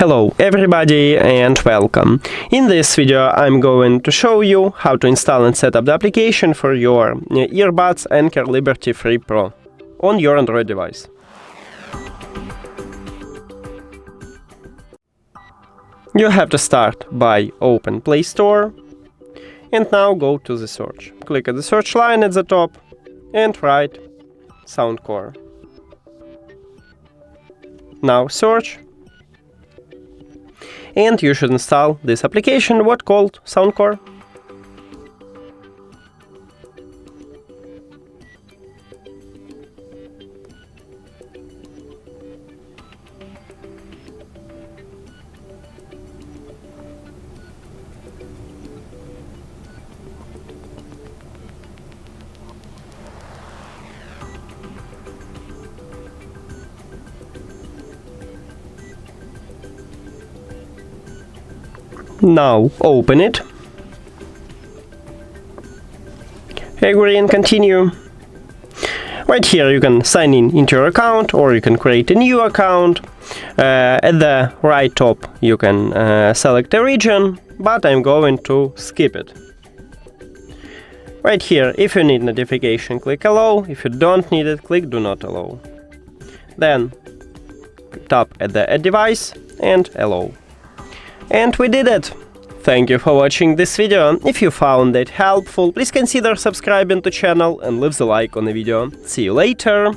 Hello everybody and welcome. In this video I'm going to show you how to install and set up the application for your Earbuds ANKER Liberty 3 Pro on your Android device. You have to start by open Play Store and now go to the search. Click at the search line at the top and write Soundcore. Now search. And you should install this application, what called Soundcore. Now open it, agree and continue. Right here you can sign in into your account or you can create a new account. At the right top you can select a region, but I'm going to skip it. Right here, if you need notification, click allow. If you don't need it, click do not allow. Then tap at the add device and allow. And we did it! Thank you for watching this video. If you found it helpful, please consider subscribing to the channel and leave the like on the video. See you later!